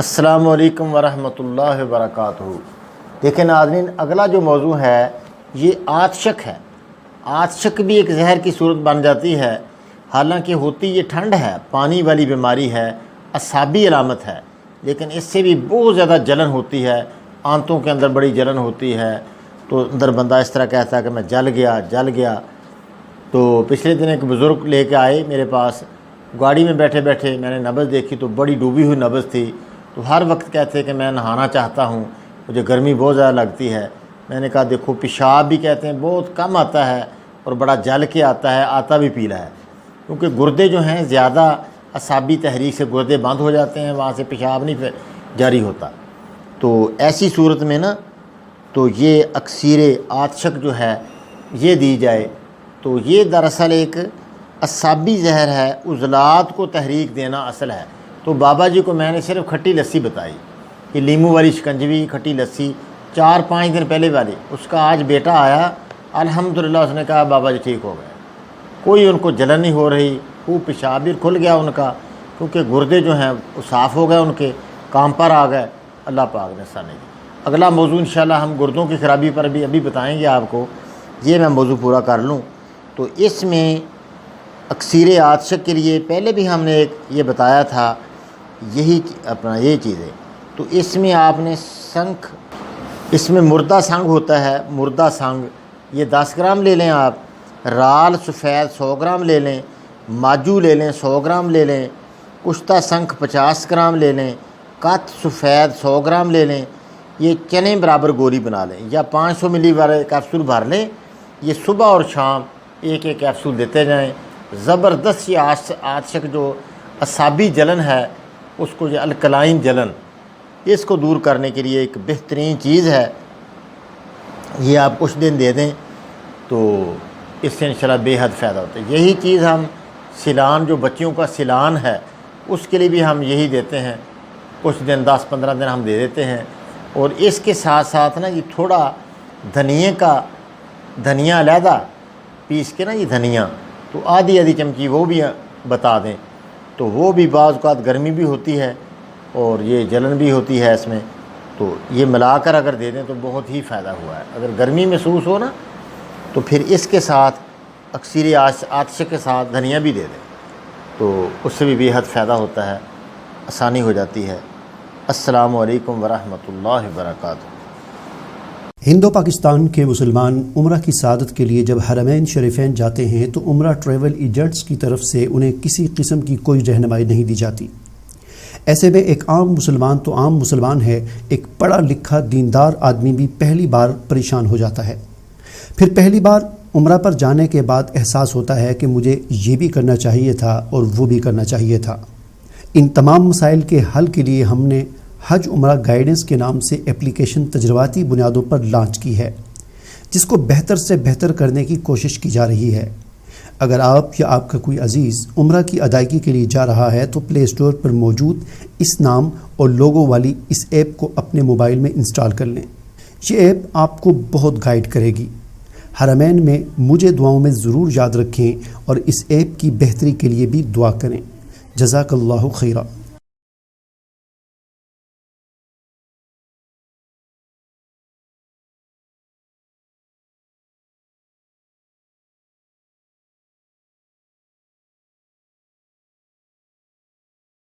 السلام علیکم ورحمۃ اللہ وبرکاتہ۔ دیکھیں ناظرین، اگلا جو موضوع ہے یہ آتشک ہے۔ آتشک بھی ایک زہر کی صورت بن جاتی ہے، حالانکہ ہوتی یہ ٹھنڈ ہے، پانی والی بیماری ہے، اعصابی علامت ہے، لیکن اس سے بھی بہت زیادہ جلن ہوتی ہے، آنتوں کے اندر بڑی جلن ہوتی ہے، تو اندر بندہ اس طرح کہتا ہے کہ میں جل گیا۔ تو پچھلے دن ایک بزرگ لے کے آئے میرے پاس، گاڑی میں بیٹھے بیٹھے میں نے نبض دیکھی تو بڑی ڈوبی ہوئی نبض تھی، تو ہر وقت کہتے کہ میں نہانا چاہتا ہوں، مجھے گرمی بہت زیادہ لگتی ہے۔ میں نے کہا دیکھو پیشاب بھی کہتے ہیں بہت کم آتا ہے اور بڑا جل کے آتا ہے، آتا بھی پیلا ہے، کیونکہ گردے جو ہیں زیادہ اعصابی تحریک سے گردے بند ہو جاتے ہیں، وہاں سے پیشاب نہیں جاری ہوتا۔ تو ایسی صورت میں نا تو یہ اکسیر آتشک جو ہے یہ دی جائے، تو یہ دراصل ایک اعصابی زہر ہے، عضلات کو تحریک دینا اصل ہے۔ تو بابا جی کو میں نے صرف کھٹی لسی بتائی کہ لیمو والی شکنجوی، کھٹی لسی 4-5 دن پہلے والی، اس کا آج بیٹا آیا، الحمدللہ اس نے کہا بابا جی ٹھیک ہو گئے، کوئی ان کو جلن نہیں ہو رہی، خوب پیشاب بھی کھل گیا ان کا، کیونکہ گردے جو ہیں وہ صاف ہو گئے، ان کے کام پر آ گئے، اللہ پاک نے آسانی دی۔ اگلا موضوع انشاءاللہ ہم گردوں کی خرابی پر بھی ابھی بتائیں گے آپ کو، یہ میں موضوع پورا کر لوں۔ تو اس میں اکسیر آتشک کے لیے پہلے بھی ہم نے ایک یہ بتایا تھا، یہی اپنا یہ چیز ہے۔ تو اس میں آپ نے سنکھ، اس میں مردہ سنگ ہوتا ہے، مردہ سنگ یہ 10 گرام لے لیں آپ، رال سفید 100 گرام لے لیں، ماجو لے لیں 100 گرام لے لیں، کشتہ سنکھ 50 گرام لے لیں، کت سفید 100 گرام لے لیں، یہ چنے برابر گولی بنا لیں، یا 500 ملی والے کیپسول بھر لیں، یہ صبح اور شام ایک کیپسول دیتے جائیں۔ زبردست یہ آتشک جو اعصابی جلن ہے، اس کو یہ الکلائن جلن، اس کو دور کرنے کے لیے ایک بہترین چیز ہے، یہ آپ کچھ دن دے دیں تو اس سے انشاءاللہ بے حد فائدہ ہوتا ہے۔ یہی چیز ہم سیلان، جو بچیوں کا سیلان ہے، اس کے لیے بھی ہم یہی دیتے ہیں، کچھ دن 10-15 دن ہم دے دیتے ہیں۔ اور اس کے ساتھ ساتھ نا یہ تھوڑا دھنیا علیحدہ پیس کے نا، یہ دھنیا تو آدھی چمچی وہ بھی بتا دیں، تو وہ بھی بعض اوقات گرمی بھی ہوتی ہے اور یہ جلن بھی ہوتی ہے اس میں، تو یہ ملا کر اگر دے دیں تو بہت ہی فائدہ ہوا ہے۔ اگر گرمی محسوس ہو نا تو پھر اس کے ساتھ اکسیر آتشک کے ساتھ دھنیا بھی دے دیں، تو اس سے بھی بے حد فائدہ ہوتا ہے، آسانی ہو جاتی ہے۔ السلام علیکم ورحمۃ اللہ وبرکاتہ۔ ہند و پاکستان کے مسلمان عمرہ کی سعادت کے لیے جب حرمین شریفین جاتے ہیں تو عمرہ ٹریول ایجنٹس کی طرف سے انہیں کسی قسم کی کوئی رہنمائی نہیں دی جاتی۔ ایسے میں ایک عام مسلمان تو عام مسلمان ہے، ایک پڑھا لکھا دیندار آدمی بھی پہلی بار پریشان ہو جاتا ہے۔ پھر پہلی بار عمرہ پر جانے کے بعد احساس ہوتا ہے کہ مجھے یہ بھی کرنا چاہیے تھا اور وہ بھی کرنا چاہیے تھا۔ ان تمام مسائل کے حل کے لیے ہم نے حج عمرہ گائیڈنس کے نام سے اپلیکیشن تجرباتی بنیادوں پر لانچ کی ہے، جس کو بہتر سے بہتر کرنے کی کوشش کی جا رہی ہے۔ اگر آپ یا آپ کا کوئی عزیز عمرہ کی ادائیگی کے لیے جا رہا ہے تو پلے اسٹور پر موجود اس نام اور لوگو والی اس ایپ کو اپنے موبائل میں انسٹال کر لیں۔ یہ ایپ آپ کو بہت گائیڈ کرے گی۔ حرمین میں مجھے دعاؤں میں ضرور یاد رکھیں اور اس ایپ کی بہتری کے لیے بھی دعا کریں۔ جزاک اللہ خیرہ۔